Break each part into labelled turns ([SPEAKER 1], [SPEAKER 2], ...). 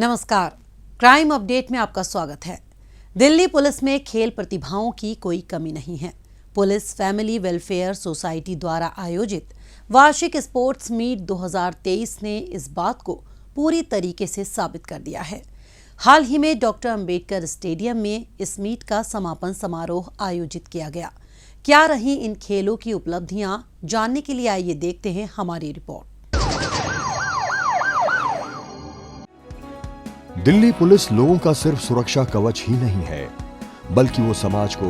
[SPEAKER 1] नमस्कार, crime update में आपका स्वागत है। दिल्ली पुलिस में खेल प्रतिभाओं की कोई कमी नहीं है। पुलिस फैमिली वेलफेयर सोसाइटी द्वारा आयोजित वार्षिक स्पोर्ट्स मीट 2023 ने इस बात को पूरी तरीके से साबित कर दिया है। हाल ही में डॉक्टर अंबेडकर स्टेडियम में इस मीट का समापन समारोह आयोजित किया गया। क्या रही इन खेलों की उपलब्धियां, जानने के लिए आइए देखते हैं हमारी रिपोर्ट।
[SPEAKER 2] दिल्ली पुलिस लोगों का सिर्फ सुरक्षा कवच ही नहीं है, बल्कि वो समाज को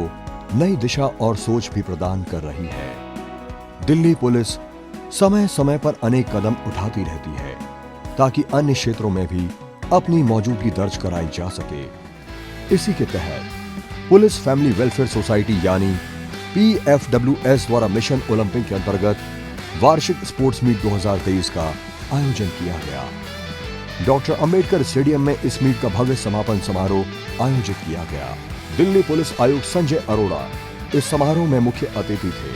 [SPEAKER 2] नई दिशा और सोच भी प्रदान कर रही है। दिल्ली पुलिस समय समय पर अनेक कदम उठाती रहती है ताकि अन्य क्षेत्रों में भी अपनी मौजूदगी दर्ज कराई जा सके। इसी के तहत पुलिस फैमिली वेलफेयर सोसाइटी यानी PFWS द्वारा मिशन ओलंपिक के अंतर्गत वार्षिक स्पोर्ट्स मीट 2023 का आयोजन किया गया। डॉक्टर अंबेडकर स्टेडियम में इस मीट का भव्य समापन समारोह आयोजित किया गया। दिल्ली पुलिस आयुक्त संजय अरोड़ा इस समारोह में मुख्य अतिथि थे।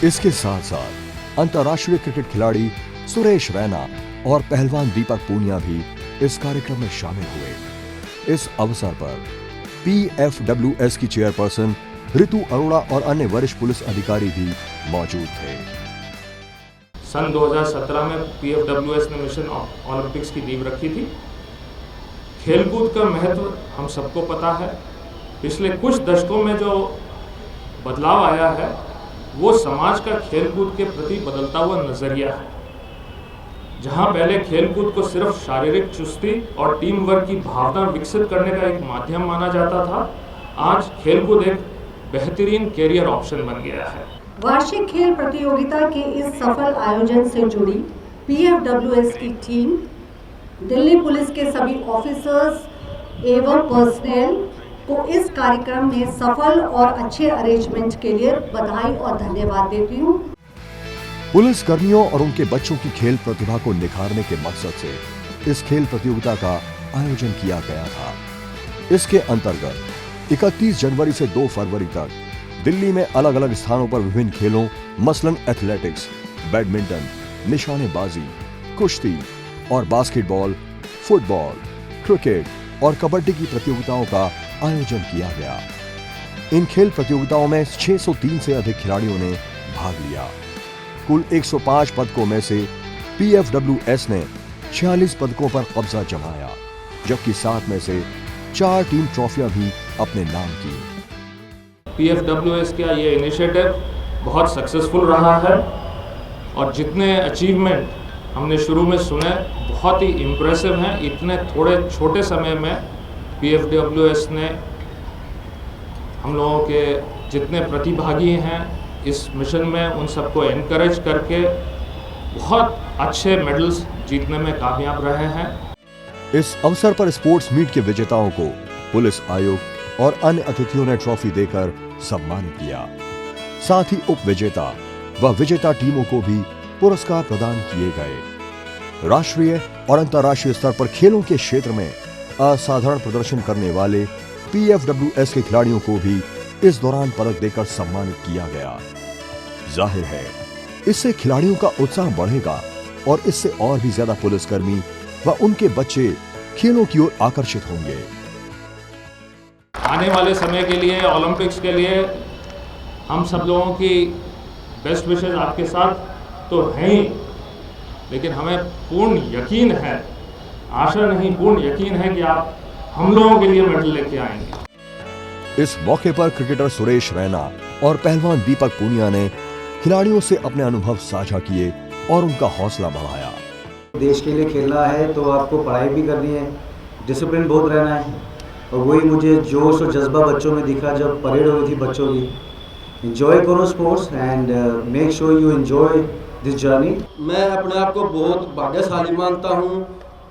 [SPEAKER 2] इसके साथ साथ अंतर्राष्ट्रीय क्रिकेट खिलाड़ी सुरेश रैना और पहलवान दीपक पूनिया भी इस कार्यक्रम में शामिल हुए। इस अवसर पर PFWS की चेयरपर्सन ऋतु अरोड़ा और अन्य वरिष्ठ पुलिस अधिकारी भी मौजूद थे।
[SPEAKER 3] सन 2017 में PFWS ने मिशन ओलंपिक्स की नींव रखी थी। खेलकूद का महत्व हम सबको पता है। पिछले कुछ दशकों में जो बदलाव आया है वो समाज का खेलकूद के प्रति बदलता हुआ नजरिया है। जहां पहले खेलकूद को सिर्फ शारीरिक चुस्ती और टीम वर्क की भावना विकसित करने का एक माध्यम माना जाता था, आज खेलकूद एक बेहतरीन कैरियर ऑप्शन बन गया है।
[SPEAKER 4] वार्षिक खेल प्रतियोगिता के इस सफल आयोजन से जुड़ी PFWS की टीम, दिल्ली पुलिस के सभी ऑफिसर्स एवं पर्सनल को इस कार्यक्रम में सफल और अच्छे अरेंजमेंट के लिए बधाई और धन्यवाद देती हूँ।
[SPEAKER 2] पुलिस कर्मियों और उनके बच्चों की खेल प्रतिभा को निखारने के मकसद से इस खेल प्रतियोगिता का आयोजन किया गया था। इसके अंतर्गत 31 जनवरी से 2 फरवरी तक दिल्ली में अलग अलग स्थानों पर विभिन्न खेलों मसलन एथलेटिक्स, बैडमिंटन, निशानेबाजी, कुश्ती और बास्केटबॉल, फुटबॉल, क्रिकेट और कबड्डी की प्रतियोगिताओं का आयोजन किया गया। इन खेल प्रतियोगिताओं में 603 से अधिक खिलाड़ियों ने भाग लिया। कुल 105 पदकों में से PFWS ने 46 पदकों पर कब्जा जमाया, जबकि 7 में से 4 टीम ट्रॉफियां भी अपने नाम की।
[SPEAKER 3] PFWS का ये इनिशिएटिव बहुत सक्सेसफुल रहा है और जितने अचीवमेंट हमने शुरू में सुने बहुत ही इम्प्रेसिव हैं। इतने थोड़े छोटे समय में PFWS ने हम लोगों के जितने प्रतिभागी हैं इस मिशन में उन सबको एनकरेज करके बहुत अच्छे मेडल्स जीतने में कामयाब रहे हैं।
[SPEAKER 2] इस अवसर पर स्पोर्ट्स मीट के विजेताओं को पुलिस आयुक्त और अन्य अतिथियों ने ट्रॉफी देकर सम्मानित किया। साथ ही उप विजेता व विजेता टीमों को भी पुरस्कार प्रदान किए गए। राष्ट्रीय और अंतर्राष्ट्रीय स्तर पर खेलों के क्षेत्र में असाधारण प्रदर्शन करने वाले PFWS के खिलाड़ियों को भी इस दौरान पदक देकर सम्मानित किया गया। जाहिर है इससे खिलाड़ियों का उत्साह बढ़ेगा और इससे और भी ज्यादा पुलिसकर्मी व उनके बच्चे खेलों की ओर आकर्षित होंगे।
[SPEAKER 3] आने वाले समय के लिए, ओलंपिक्स के लिए हम सब लोगों की बेस्ट विशेस आपके साथ तो हैं ही, लेकिन हमें पूर्ण यकीन है, आशा नहीं पूर्ण यकीन है कि आप हम लोगों के लिए मेडल लेके आएंगे।
[SPEAKER 2] इस मौके पर क्रिकेटर सुरेश रैना और पहलवान दीपक पूनिया ने खिलाड़ियों से अपने अनुभव साझा किए और उनका हौसला बढ़ाया।
[SPEAKER 5] देश के लिए खेलना है तो आपको पढ़ाई भी करनी है, डिसिप्लिन बहुत रहना है और वही मुझे जोश और जज्बा बच्चों में दिखा जब परेड हो रही थी बच्चों की। एंजॉय करो sports and make sure you enjoy this journey.
[SPEAKER 6] मैं अपने आप को बहुत भाग्यशाली मानता हूं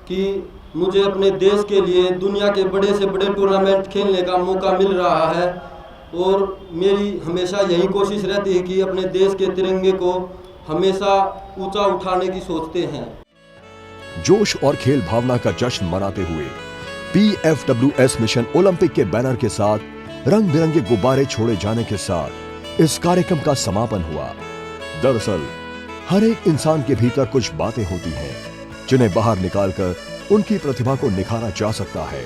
[SPEAKER 6] कि मुझे अपने देश के लिए दुनिया के बड़े से बड़े टूर्नामेंट खेलने का मौका मिल रहा है और मेरी हमेशा यही कोशिश रहती है कि अपने देश के तिरंगे को हमेशा ऊंचा उठाने की सोचते हैं।
[SPEAKER 2] जोश और खेल भावना का जश्न मनाते हुए PFWS मिशन ओलंपिक के बैनर के साथ रंग बिरंगे गुब्बारे छोड़े जाने के साथ इस कार्यक्रम का समापन हुआ। दरअसल हर एक इंसान के भीतर कुछ बातें होती हैं जिन्हें बाहर निकालकर उनकी प्रतिभा को निखारा जा सकता है।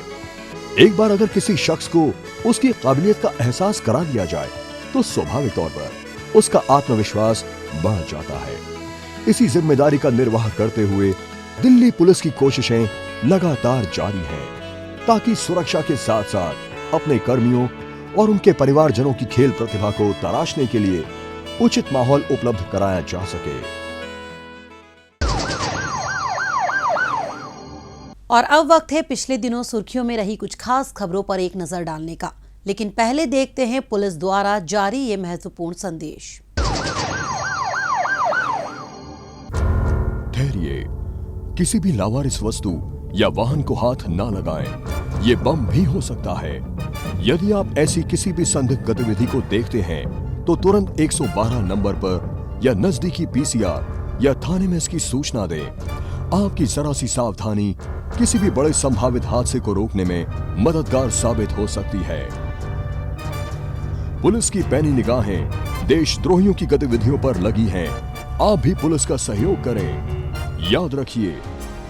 [SPEAKER 2] एक बार अगर किसी शख्स को उसकी काबिलियत का एहसास करा दिया जाए तो स्वाभाविक तौर पर उसका आत्मविश्वास बढ़ जाता है। इसी जिम्मेदारी का निर्वाह करते हुए दिल्ली पुलिस की कोशिशें लगातार जारी हैं ताकि सुरक्षा के साथ साथ अपने कर्मियों और उनके परिवारजनों की खेल प्रतिभा को तराशने के लिए उचित माहौल उपलब्ध कराया जा सके।
[SPEAKER 1] और अब वक्त है पिछले दिनों सुर्खियों में रही कुछ खास खबरों पर एक नजर डालने का, लेकिन पहले देखते हैं पुलिस द्वारा जारी ये महत्वपूर्ण संदेश।
[SPEAKER 2] ठहरिए, किसी भी लावारिस वस्तु या वाहन को हाथ ना लगाएं। ये बम भी हो सकता है। यदि आप ऐसी किसी भी संदिग्ध गतिविधि को देखते हैं तो तुरंत 112 नंबर पर या नजदीकी पीसीआर या थाने में इसकी सूचना दें। आपकी जरा सी सावधानी किसी भी बड़े संभावित हादसे को रोकने में मददगार साबित हो सकती है। पुलिस की पैनी निगाहें देशद्रोहियों की गतिविधियों पर लगी हैं। आप भी पुलिस का सहयोग करें। याद रखिए,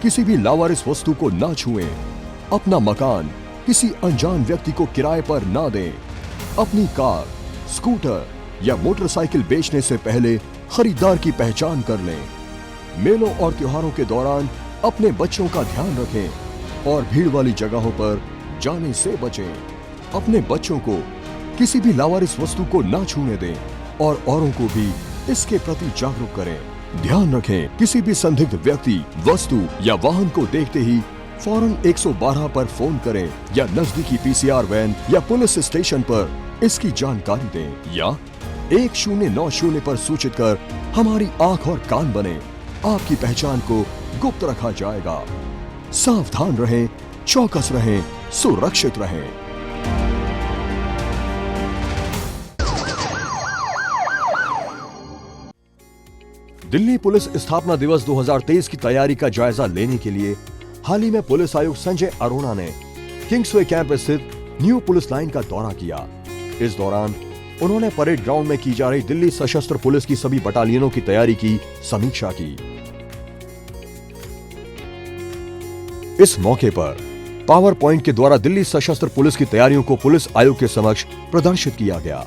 [SPEAKER 2] किसी भी लावारिस वस्तु को ना छुएं। अपना मकान किसी अनजान व्यक्ति को किराए पर ना दें। अपनी कार, स्कूटर या मोटरसाइकिल बेचने से पहले खरीदार की पहचान कर लें। मेलों और त्योहारों के दौरान अपने बच्चों का ध्यान रखें और भीड़ वाली जगहों पर जाने से बचें। अपने बच्चों को किसी भी लावारिस वस्तु को ना छूने दें और औरों को भी इसके प्रति जागरूक करें। ध्यान रखें, किसी भी संदिग्ध व्यक्ति, वस्तु या वाहन को देखते ही फौरन 112 पर फोन करें या नजदीकी पीसीआर वैन या पुलिस स्टेशन पर इसकी जानकारी दें या 1090 पर सूचित कर हमारी आंख और कान बने। आपकी पहचान को गुप्त रखा जाएगा। सावधान रहें, चौकस रहें, सुरक्षित रहें। दिल्ली पुलिस स्थापना दिवस 2023 की तैयारी का जायजा लेने के लिए हाल ही में पुलिस आयुक्त संजय अरोड़ा ने किंग्सवे कैंप स्थित न्यू पुलिस लाइन का दौरा किया। इस दौरान उन्होंने परेड ग्राउंड में की जा रही दिल्ली सशस्त्र पुलिस की सभी बटालियनों की तैयारी की समीक्षा की। इस मौके पर पावर पॉइंट के द्वारा दिल्ली सशस्त्र पुलिस की तैयारियों को पुलिस आयोग के समक्ष प्रदर्शित किया गया।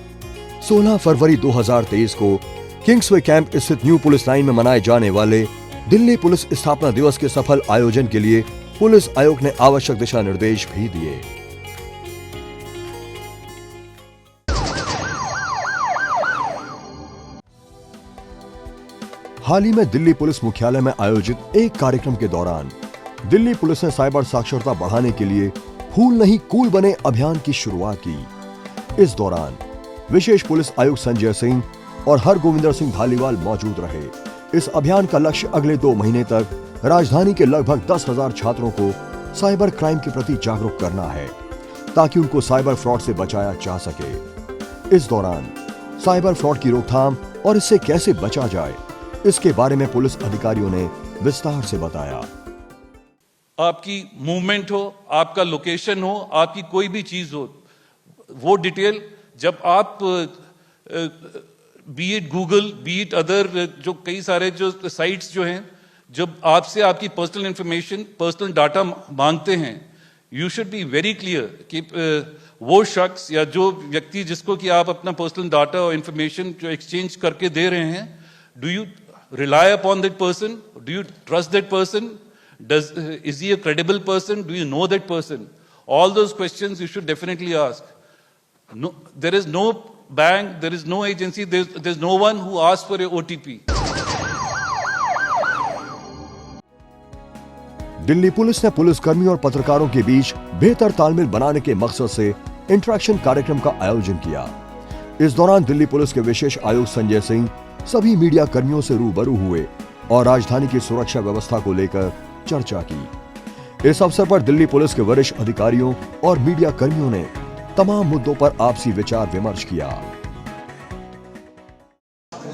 [SPEAKER 2] 16 फरवरी 2023 को किंग्सवे कैंप स्थित न्यू पुलिस लाइन में मनाए जाने वाले दिल्ली पुलिस स्थापना दिवस के सफल आयोजन के लिए पुलिस आयोग ने आवश्यक दिशा निर्देश भी दिए। हाल ही में दिल्ली पुलिस मुख्यालय में आयोजित एक कार्यक्रम के दौरान दिल्ली पुलिस ने साइबर साक्षरता बढ़ाने के लिए फूल नहीं कूल बने अभियान की शुरुआत की। इस दौरान विशेष पुलिस आयुक्त संजय सिंह और हरगोविंदर सिंह धालीवाल मौजूद रहे। इस अभियान का लक्ष्य अगले 2 महीने तक राजधानी के लगभग 10,000 छात्रों को साइबर क्राइम के प्रति जागरूक करना है ताकि उनको साइबर फ्रॉड से बचाया जा सके। इस दौरान साइबर फ्रॉड की रोकथाम और इससे कैसे बचा जाए, इसके बारे में पुलिस अधिकारियों ने विस्तार से बताया।
[SPEAKER 7] आपकी मूवमेंट हो, आपका लोकेशन हो, आपकी कोई भी चीज हो, वो डिटेल जब आप B it Google, B it other जो कई सारे जो साइट्स जो हैं, जब आपसे आपकी पर्सनल इंफॉर्मेशन, पर्सनल डाटा मांगते हैं, you should be very clear कि वो शख्स या जो व्यक्ति जिसको कि आप अपना पर्सनल डाटा और इंफॉर्मेशन जो एक्सचेंज करके दे रहे हैं, do you rely upon that person? Do you trust that person? Is he a credible person? Do you know that person? All those questions you should definitely ask. No, there is no bank, there is no agency, there's no one who asks for a OTP.
[SPEAKER 2] Delhi police ने पुलिसकर्मियों और पत्रकारों के बीच बेहतर तालमेल बनाने के मकसद से इंटरेक्शन कार्यक्रम का आयोजन किया। इस दौरान दिल्ली पुलिस के विशेष आयुक्त संजय सिंह सभी मीडिया कर्मियों से रूबरू हुए और राजधानी की सुरक्षा व्यवस्था को लेकर चर्चा की। इस अवसर पर दिल्ली पुलिस के वरिष्ठ अधिकारियों और मीडिया कर्मियों ने तमाम मुद्दों पर आपसी विचार विमर्श किया।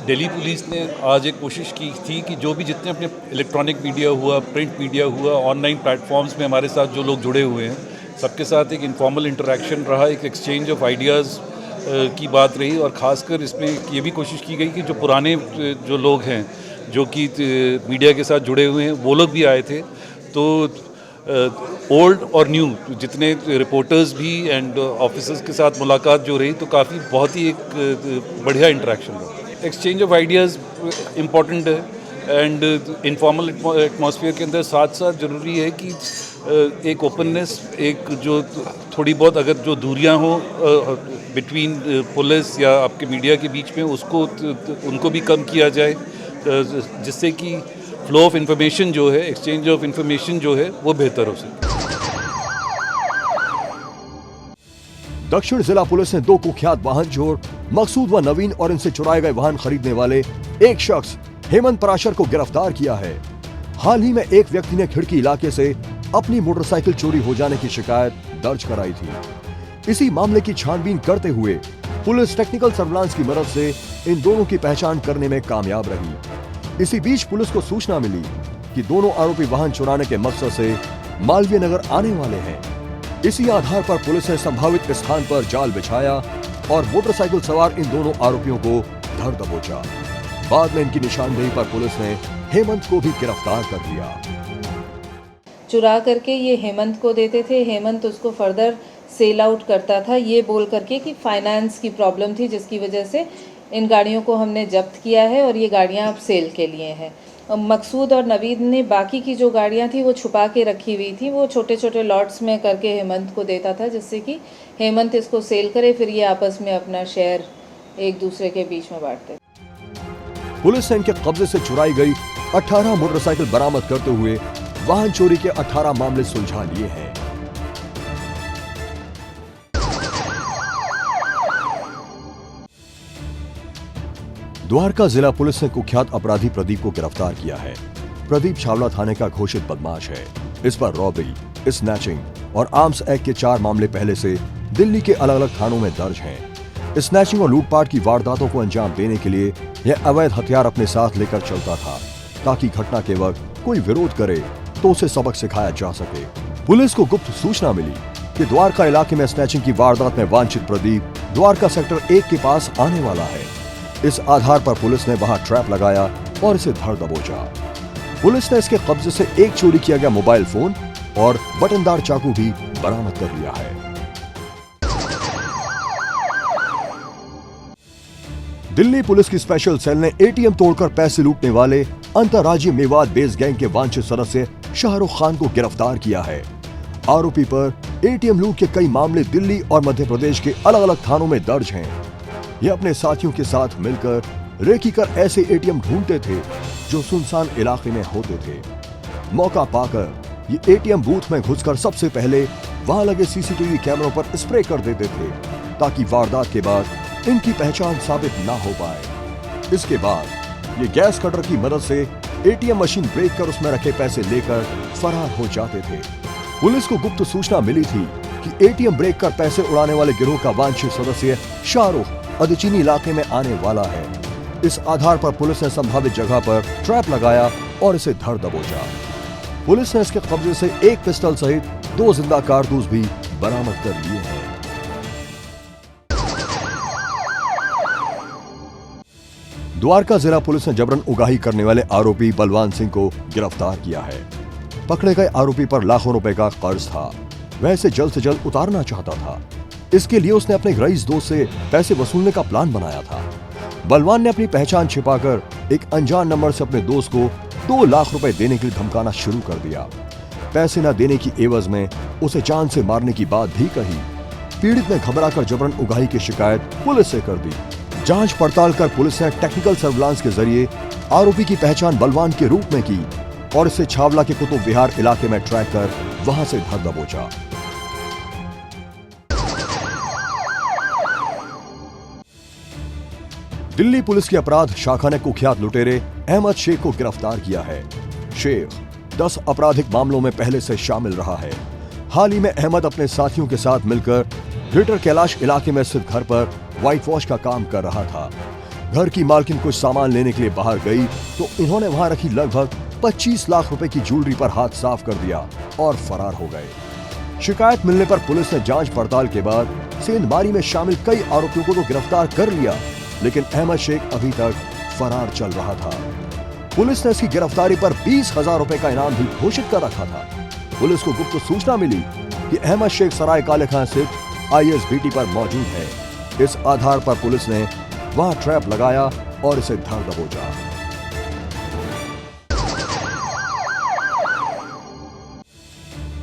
[SPEAKER 7] दिल्ली पुलिस ने आज एक कोशिश की थी कि जो भी जितने अपने इलेक्ट्रॉनिक मीडिया हुआ, प्रिंट मीडिया हुआ, ऑनलाइन प्लेटफॉर्म्स में हमारे साथ जो लोग जुड़े हुए हैं, सबके साथ एक इनफॉर्मल इंटरेक्शन रहा, एक एक्सचेंज ऑफ आइडियाज़ की बात रही। और ख़ासकर इसमें ये भी कोशिश की गई कि जो पुराने जो लोग हैं जो कि मीडिया के साथ जुड़े हुए हैं, वो लोग भी आए थे। तो ओल्ड और न्यू जितने रिपोर्टर्स भी एंड ऑफिसर्स के साथ मुलाकात जो रही, तो काफ़ी बहुत ही एक बढ़िया इंटरेक्शन रहा। एक्सचेंज ऑफ आइडियाज़ इम्पॉर्टेंट है एंड इनफॉर्मल एटमॉस्फेयर के अंदर साथ साथ ज़रूरी है कि एक ओपननेस, एक जो थोड़ी बहुत अगर जो दूरियां हो बिटवीन पुलिस या आपके मीडिया के बीच में, उसको उनको भी कम किया जाए, जिससे कि फ्लो ऑफ इंफॉर्मेशन जो है, एक्सचेंज ऑफ इंफॉर्मेशन जो है, वो बेहतर हो सके।
[SPEAKER 2] दक्षिण जिला पुलिस ने 2 कुख्यात वाहन चोर मकसूद व नवीन और इनसे चुराए गए वाहन खरीदने वाले एक शख्स हेमंत पराशर को गिरफ्तार किया है। हाल ही में एक व्यक्ति ने खिड़की इलाके से अपनी मोटरसाइकिल चोरी हो जाने की शिकायत दर्ज कराई थी। इसी मामले की छानबीन करते हुए पुलिस टेक्निकल सर्विलांस की मदद से इन दोनों की पहचान करने में कामयाब रही। इसी बीच पुलिस को सूचना मिली कि दोनों आरोपी वाहन चुराने के मकसद से मालवीय नगर आने वाले हैं। इसी आधार पर पुलिस ने संभावित स्थान पर जाल बिछाया और मोटरसाइकिल सवार इन दोनों आरोपियों को धर दबोचा। बाद में इनकी निशानदेही पर पुलिस ने हेमंत को भी गिरफ्तार कर लिया।
[SPEAKER 8] चुरा करके ये हेमंत को देते थे, हेमंत उसको फर्दर सेल आउट करता था, ये बोल करके कि फाइनेंस की प्रॉब्लम थी, जिसकी वजह से इन गाड़ियों को हमने जब्त किया है और ये गाड़ियां अब सेल के लिए हैं। मकसूद और नवीद ने बाकी की जो गाड़ियां थी वो छुपा के रखी हुई थी, वो छोटे छोटे लॉट्स में करके हेमंत को देता था, जिससे कि हेमंत इसको सेल करे, फिर ये आपस में अपना शेयर एक दूसरे के बीच में बांटते।
[SPEAKER 2] पुलिस ने इनके कब्जे से चुराई गई 18 मोटरसाइकिल बरामद करते हुए वाहन चोरी के 18 मामले सुलझा लिए हैं। द्वारका जिला पुलिस ने कुख्यात अपराधी प्रदीप को गिरफ्तार किया है। प्रदीप छावला थाने का घोषित बदमाश है। इस पर रॉबरी, स्नैचिंग और आर्म्स एक्ट के 4 मामले पहले से दिल्ली के अलग अलग थानों में दर्ज हैं। स्नैचिंग और लूटपाट की वारदातों को अंजाम देने के लिए यह अवैध हथियार अपने साथ लेकर चलता था, ताकि घटना के वक्त कोई विरोध करे तो उसे सबक सिखाया जा सके। पुलिस को गुप्त सूचना मिली कि द्वारका इलाके में स्नैचिंग की वारदात में वांछित प्रदीप द्वारका सेक्टर 1 के पास आने वाला है। इस आधार पर पुलिस ने वहां ट्रैप लगाया और इसे धर दबोचा। पुलिस ने इसके कब्जे से एक चोरी किया गया मोबाइल फोन और बटनदार चाकू भी बरामद कर लिया है। दिल्ली पुलिस की स्पेशल सेल ने एटीएम तोड़कर पैसे लूटने वाले अंतर्राज्यीय मेवात बेस गैंग के वांछित सदस्य शाहरुख खान को गिरफ्तार किया है। आरोपी पर एटीएम लूट के कई मामले दिल्ली और मध्य प्रदेश के अलग अलग थानों में दर्ज हैं। ये अपने साथियों के साथ मिलकर रेकी कर ऐसे एटीएम ढूंढते थे जो सुनसान इलाके में होते थे। मौका पाकर ये एटीएम बूथ में घुसकर सबसे पहले वहां लगे सीसीटीवी कैमरों पर स्प्रे कर देते थे, ताकि वारदात के बाद इनकी पहचान साबित ना हो पाए। इसके बाद ये गैस कटर की मदद से एटीएम मशीन ब्रेक कर उसमें रखे पैसे लेकर फरार हो जाते थे। पुलिस को गुप्त सूचना मिली थी कि एटीएम ब्रेक कर पैसे उड़ाने वाले गिरोह का वांछित सदस्य शाहरुख अदचीनी इलाके में आने वाला है। इस आधार पर पुलिस ने संभावित जगह पर ट्रैप लगाया और इसे धर दबोचा। पुलिस ने इसके कब्जे से एक पिस्टल सहित 2 जिंदा कारतूस भी बरामद कर लिए हैं। द्वारका जिला पुलिस ने जबरन उगाही करने वाले आरोपी बलवान सिंह को गिरफ्तार किया है। पकड़े गए आरोपी पर लाखों रुपए का कर्ज था, वह इसे जल्द से जल्द उतारना चाहता था। इसके लिए उसने अपने रईस दोस्त से पैसे वसूलने का प्लान बनाया था। बलवान ने अपनी पहचान छिपाकर एक अनजान नंबर से अपने दोस्त को 2 लाख रुपए देने के लिए धमकाना शुरू कर दिया। पैसे न देने की एवज में उसे जान से मारने की बात भी कही। पीड़ित ने घबराकर जबरन उगाही की शिकायत पुलिस से कर दी। जांच पड़ताल कर पुलिस ने टेक्निकल सर्विलांस के जरिए आरोपी की पहचान बलवान के रूप में की और इसे छावला के कुतुब विहार इलाके में ट्रैक कर वहां से धर दबोचा। दिल्ली पुलिस की अपराध शाखा ने कुख्यात लुटेरे अहमद शेख को गिरफ्तार किया है। शेख 10 आपराधिक मामलों में पहले से शामिल रहा है। हाल ही में अहमद अपने साथियों के साथ मिलकर ग्रेटर कैलाश इलाके में स्थित घर पर व्हाइट वॉश का काम कर रहा था। घर की मालकिन कुछ सामान लेने के लिए बाहर गई तो इन्होंने वहां रखी लगभग 25 लाख रुपए की ज्वेलरी पर हाथ साफ कर दिया और फरार हो गए। शिकायत मिलने पर पुलिस ने जांच पड़ताल के बाद सेंधमारी में शामिल कई आरोपियों को तो गिरफ्तार कर लिया, लेकिन अहमद शेख अभी तक फरार चल रहा था। पुलिस ने इसकी गिरफ्तारी पर 20,000 रुपए का इनाम भी घोषित कर रखा था। पुलिस को गुप्त सूचना मिली कि अहमद शेख सराय काले खां स्थित ISBT पर मौजूद है। इस आधार पर पुलिस ने वहां ट्रैप लगाया और इसे धर दबोचा।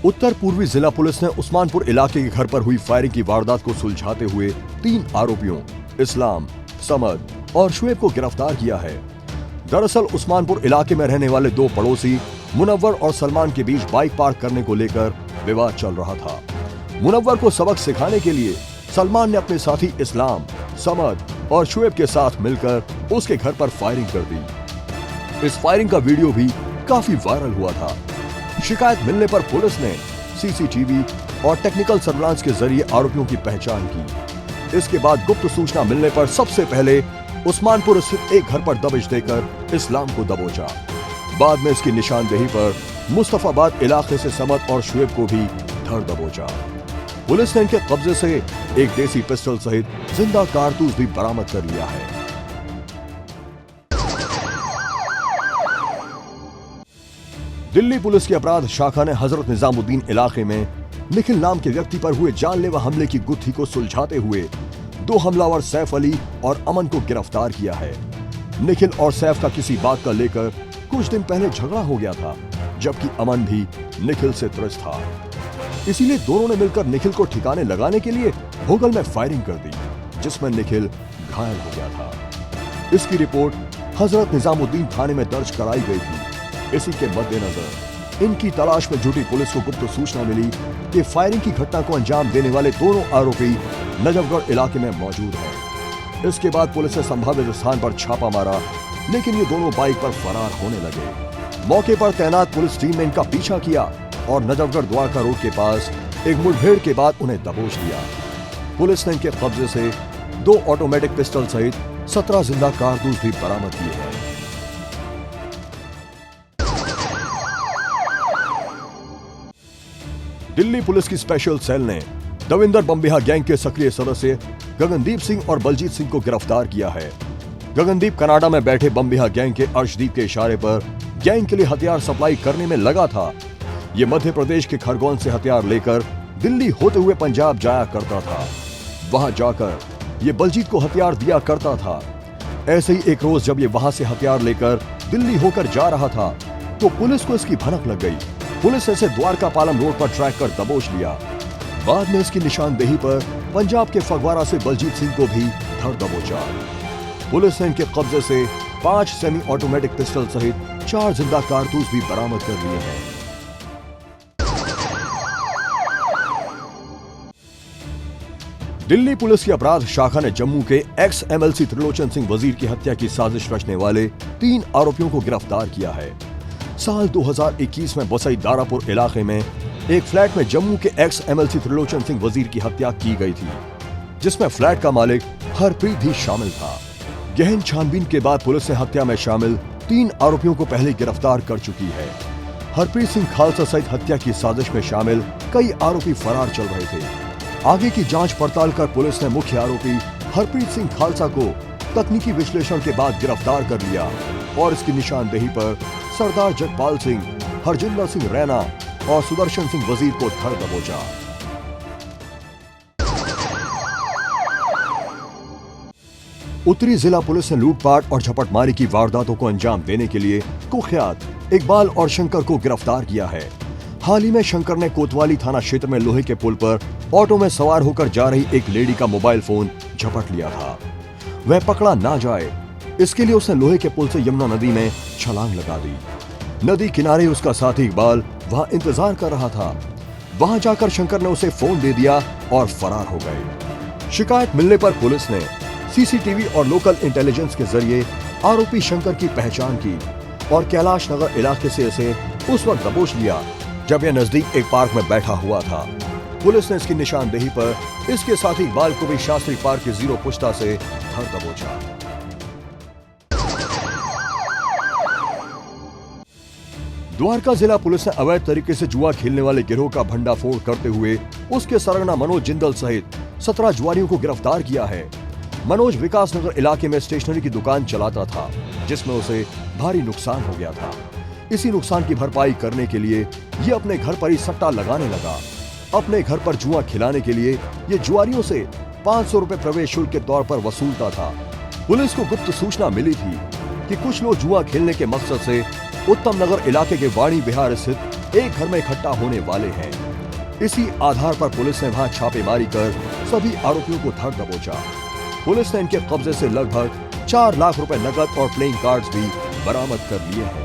[SPEAKER 2] उत्तर पूर्वी जिला पुलिस ने उस्मानपुर इलाके के घर पर हुई फायरिंग की वारदात को सुलझाते हुए 3 आरोपियों इस्लाम, समद और शुएब को गिरफ्तार किया है। दरअसल उस्मानपुर इलाके में रहने वाले 2 पड़ोसी मुनव्वर और सलमान के बीच बाइक पार्क करने को लेकर विवाद चल रहा था। मुनव्वर को सबक सिखाने के लिए सलमान ने अपने साथी इस्लाम, समद और शुएब के साथ मिलकर उसके घर पर फायरिंग कर दी। इस फायरिंग का वीडियो भी काफी वायरल हुआ था। शिकायत मिलने पर पुलिस ने CCTV और टेक्निकल सर्विलांस के जरिए आरोपियों की पहचान की। इसके बाद गुप्त सूचना मिलने पर सबसे पहले उस्मानपुर स्थित एक घर पर दबिश देकर इस्लाम को दबोचा। बाद में इसकी निशानदेही पर मुस्तफाबाद इलाके से समद और शुएब को भी धर दबोचा। पुलिस ने इनके कब्जे से एक देसी पिस्टल सहित जिंदा कारतूस भी बरामद कर लिया है। दिल्ली पुलिस की अपराध शाखा ने हजरत निजामुद्दीन इलाके में निखिल नाम के व्यक्ति पर हुए जानलेवा हमले की गुत्थी को सुलझाते हुए 2 हमलावर सैफ अली और अमन को गिरफ्तार किया है। निखिल और सैफ का किसी बात का लेकर कुछ दिन पहले झगड़ा हो गया था, जबकि अमन भी निखिल से त्रस्त था। इसीलिए दोनों ने मिलकर निखिल को ठिकाने लगाने के लिए भोगल में फायरिंग कर दी, जिसमें निखिल घायल हो गया था। इसकी रिपोर्ट हजरत निजामुद्दीन थाने में दर्ज कराई गई थी। इसी के मद्देनजर इनकी तलाश में जुटी पुलिस को गुप्त सूचना मिली कि फायरिंग की घटना को अंजाम देने वाले दोनों आरोपी नजफगढ़ इलाके में मौजूद हैं। इसके बाद पुलिस ने संभावित स्थान पर छापा मारा, लेकिन ये दोनों बाइक पर फरार होने लगे। मौके पर तैनात पुलिस टीम ने इनका पीछा किया और नजफगढ़ द्वारका रोड के पास एक मुठभेड़ के बाद उन्हें दबोच लिया। पुलिस ने इनके कब्जे से 2 ऑटोमेटिक पिस्टल सहित 17 जिंदा कारतूस भी बरामद किए हैं। दिल्ली पुलिस की स्पेशल सेल ने दविंदर बम्बिहा गैंग के सक्रिय सदस्य गगनदीप सिंह और बलजीत सिंह को गिरफ्तार किया है। गगनदीप कनाडा में बैठे बम्बिहा गैंग के अर्शदीप के इशारे पर गैंग के लिए हथियार सप्लाई करने में लगा था। ये मध्य प्रदेश के खरगोन से हथियार लेकर दिल्ली होते हुए पंजाब जाया करता था। वहां जाकर ये बलजीत को हथियार दिया करता था। ऐसे ही एक रोज जब ये वहां से हथियार लेकर दिल्ली होकर जा रहा था तो पुलिस को इसकी भनक लग गई। पुलिस ने इसे द्वारका पालम रोड पर ट्रैक कर दबोच लिया। बाद में इसकी निशानदेही पर पंजाब के फगवाड़ा से बलजीत सिंह को भी धर दबोचा। पुलिस ने इनके कब्जे से 5 सेमी ऑटोमेटिक पिस्टल सहित 4 जिंदा कारतूस भी बरामद कर लिए हैं। दिल्ली पुलिस की अपराध शाखा ने जम्मू के एक्स MLC त्रिलोचन सिंह वजीर की हत्या की साजिश रचने वाले 3 आरोपियों को गिरफ्तार किया है। साल 2021 में बसई दारापुर इलाके में एक फ्लैट में जम्मू के एक्स MLC त्रिलोचन सिंह वजीर की हत्या की गई थी, जिसमें फ्लैट का मालिक हरप्रीत भी शामिल था। गहन छानबीन के बाद पुलिस ने हत्या में शामिल 3 आरोपियों को पहले गिरफ्तार कर चुकी है। हरप्रीत सिंह खालसा सहित हत्या की साजिश में शामिल कई आरोपी फरार चल रहे थे। आगे की जांच पड़ताल कर पुलिस ने मुख्य आरोपी हरप्रीत सिंह खालसा को तकनीकी विश्लेषण के बाद गिरफ्तार कर लिया और इसकी निशानदेही पर सरदार जगपाल सिंह, हरजिंदर सिंह रैना और सुदर्शन सिंह वजीर को धर दबोचा। उत्तरी जिला पुलिस ने लूटपाट और झपटमारी की वारदातों को अंजाम देने के लिए कुख्यात इकबाल और शंकर को गिरफ्तार किया है। हाल ही में शंकर ने कोतवाली थाना क्षेत्र में लोहे के पुल पर ऑटो में सवार होकर जा रही एक लेडी का मोबाइल फोन झपट लिया था। वह पकड़ा ना जाए इसके लिए उसने लोहे के पुल से यमुना नदी में छलांग लगा दी। नदी किनारे उसका साथी इकबाल वहां इंतजार कर रहा था। वहां जाकर शंकर ने उसे फोन दे दिया और फरार हो गए। शिकायत मिलने पर पुलिस ने CCTV और लोकल इंटेलिजेंस के जरिए आरोपी शंकर की पहचान की और कैलाश नगर इलाके से इसे उस वक्त दबोच लिया जब यह नजदीक एक पार्क में बैठा हुआ था। पुलिस ने इसकी निशानदेही पर इसके साथी इकबाल को भी शास्त्री पार्क के 0 पुश्ता से धर दबोचा। द्वारका जिला पुलिस ने अवैध तरीके से जुआ खेलने वाले गिरोह का भंडाफोड़ करते हुए उसके सरगना मनोज जिंदल सहित 17 जुआरियों को गिरफ्तार किया है। मनोज विकास नगर इलाके में स्टेशनरी की दुकान चलाता था, जिसमें उसे भारी नुकसान हो गया था। इसी नुकसान की भरपाई करने के लिए ये अपने घर पर ही सट्टा लगाने लगा। अपने घर पर जुआ खिलाने के लिए ये जुआरियों से 500 रुपए प्रवेश शुल्क के तौर पर वसूलता था। पुलिस को गुप्त सूचना मिली थी कि कुछ लोग जुआ खेलने के मकसद से उत्तम नगर इलाके के वाणी विहार स्थित एक घर में इकट्ठा होने वाले हैं। इसी आधार पर पुलिस ने वहां छापेमारी कर सभी आरोपियों को धर दबोचा। पुलिस ने इनके कब्जे से लगभग 4 लाख रुपए नकद और प्लेइंग कार्ड्स भी बरामद कर लिए हैं।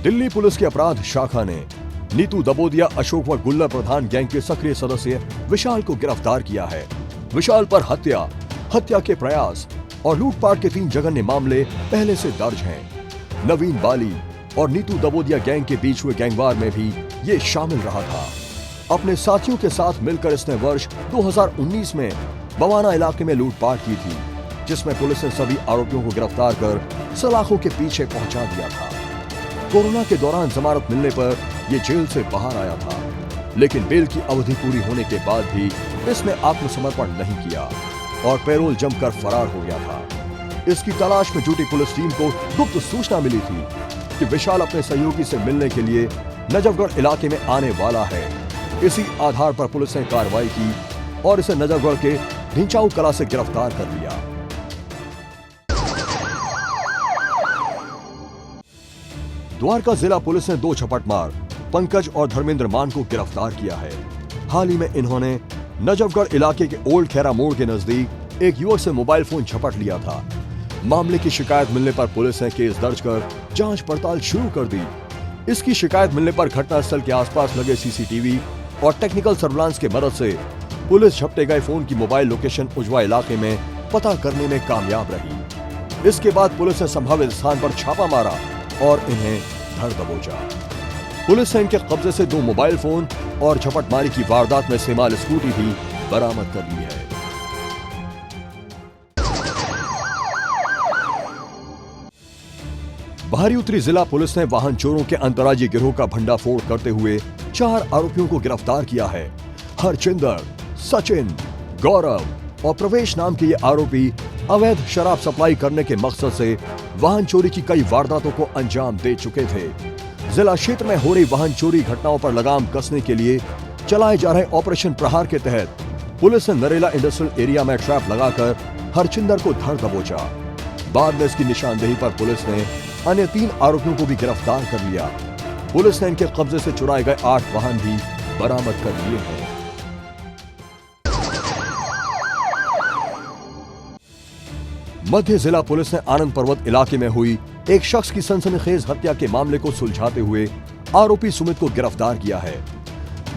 [SPEAKER 2] दिल्ली पुलिस की अपराध शाखा ने नीतू दबोदिया, अशोक व गुल्लर प्रधान गैंग के सक्रिय सदस्य विशाल को गिरफ्तार किया है। विशाल पर हत्या के प्रयास और लूटपाट के 3 जघन्य मामले पहले से दर्ज हैं। नवीन बाली और नीतू दबोदिया गैंग के बीच हुए गैंगवार में भी ये शामिल रहा था। अपने साथियों के साथ मिलकर इसने वर्ष 2019 में बवाना इलाके में लूटपाट की थी, जिसमें पुलिस ने सभी आरोपियों को गिरफ्तार कर सलाखों के पीछे पहुंचा दिया था। कोरोना के दौरान जमानत मिलने पर ये जेल से बाहर आया था, लेकिन बेल की अवधि पूरी होने के बाद भी इसने आत्मसमर्पण नहीं किया और पैरोल जमकर फरार हो गया था। इसकी तलाश में जुटी पुलिस टीम को गुप्त सूचना मिली थी कि विशाल अपने सहयोगी से मिलने के लिए नजफगढ़ इलाके में आने वाला है। इसी आधार पर पुलिस ने कार्रवाई की और इसे नजफगढ़ के ढिंचाऊ कला से गिरफ्तार कर लिया। द्वारका जिला पुलिस ने 2 झपटमार पंकज और धर्मेंद्र मान को गिरफ्तार किया है। हाल ही में इन्होंने नजफगढ़ इलाके के ओल्ड खैरा मोड़ के नजदीक एक युवक से मोबाइल फोन झपट लिया था। मामले की शिकायत मिलने पर पुलिस ने केस दर्ज कर जांच पड़ताल शुरू कर दी। इसकी शिकायत मिलने पर घटनास्थल के आसपास लगे सीसीटीवी और टेक्निकल सर्विलांस की मदद से पुलिस झपटे गए फोन की मोबाइल लोकेशन उजवा इलाके में पता करने में कामयाब रही। इसके बाद पुलिस ने संभावित स्थान पर छापा मारा और इन्हें धर दबोचा। पुलिस ने इनके कब्जे से 2 मोबाइल फोन और झपटमारी की वारदात में इस्तेमाल स्कूटी भी बरामद कर ली है। बाहरी उत्तरी जिला पुलिस ने वाहन चोरों के अंतर्राज्यीय गिरोह का भंडाफोड़ करते हुए 4 आरोपियों को गिरफ्तार किया है। हरचिंदर, सचिन, गौरव और प्रवेश नाम के ये आरोपी अवैध शराब सप्लाई करने के मकसद से वाहन चोरी की कई वारदातों को अंजाम दे चुके थे। जिला क्षेत्र में हो रही वाहन चोरी घटनाओं पर लगाम कसने के लिए चलाए जा रहे ऑपरेशन प्रहार के तहत पुलिस ने नरेला इंडस्ट्रियल एरिया में ट्रैप लगाकर हरचिंदर को धर दबोचा। बाद में इसकी निशानदेही पर पुलिस ने अन्य 3 आरोपियों को भी गिरफ्तार कर लिया। पुलिस ने इनके कब्जे से चुराए गए 8 वाहन भी बरामद कर लिए हैं। मध्य जिला पुलिस ने आनंद पर्वत इलाके में हुई एक शख्स की सनसनीखेज हत्या के मामले को सुलझाते हुए आरोपी सुमित को गिरफ्तार किया है।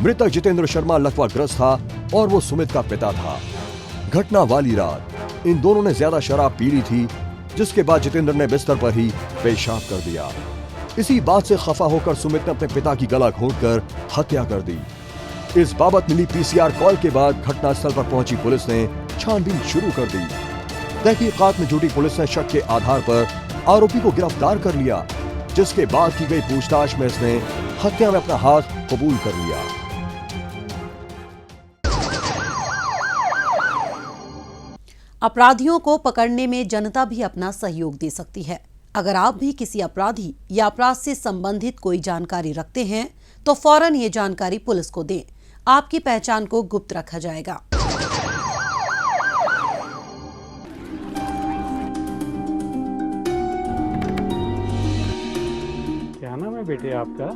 [SPEAKER 2] मृतक जितेंद्र शर्मा लकवाग्रस्त था और वो सुमित का पिता था। घटना वाली रात इन दोनों ने ज्यादा शराब पी ली थी, जिसके बाद जितेंद्र ने बिस्तर पर ही पेशाब कर दिया। इसी बात से खफा होकर सुमित ने अपने पिता की गला घोंटकर हत्या कर दी। इस बाबत मिली पीसीआर कॉल के बाद घटनास्थल पर पहुंची पुलिस ने छानबीन शुरू कर दी। तहकीकात में जुटी पुलिस ने शक के आधार पर आरोपी को गिरफ्तार कर लिया, जिसके बाद की गई पूछताछ में इसने हत्या में अपना हाथ कबूल कर लिया।
[SPEAKER 1] अपराधियों को पकड़ने में जनता भी अपना सहयोग दे सकती है। अगर आप भी किसी अपराधी या अपराध से संबंधित कोई जानकारी रखते हैं तो फौरन ये जानकारी पुलिस को दें। आपकी पहचान को गुप्त रखा जाएगा।
[SPEAKER 9] क्या नाम है बेटे आपका?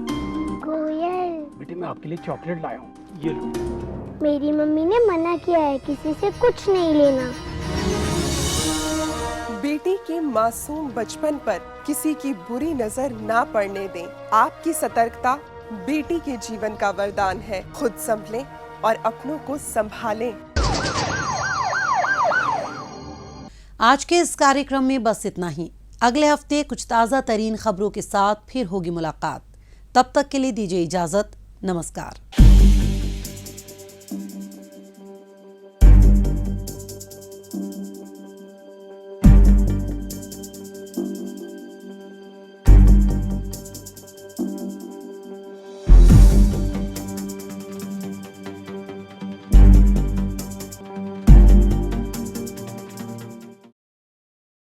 [SPEAKER 10] कोयल।
[SPEAKER 9] बेटे मैं आपके लिए चॉकलेट लाया हूँ, ये लो।
[SPEAKER 10] मेरी मम्मी ने मना किया है किसी से कुछ नहीं लेना।
[SPEAKER 11] बेटी के मासूम बचपन पर किसी की बुरी नजर ना पड़ने दें। आपकी सतर्कता बेटी के जीवन का वरदान है। खुद संभलें और अपनों को संभालें।
[SPEAKER 1] आज के इस कार्यक्रम में बस इतना ही। अगले हफ्ते कुछ ताज़ा तरीन खबरों के साथ फिर होगी मुलाकात। तब तक के लिए दीजिए इजाजत। नमस्कार।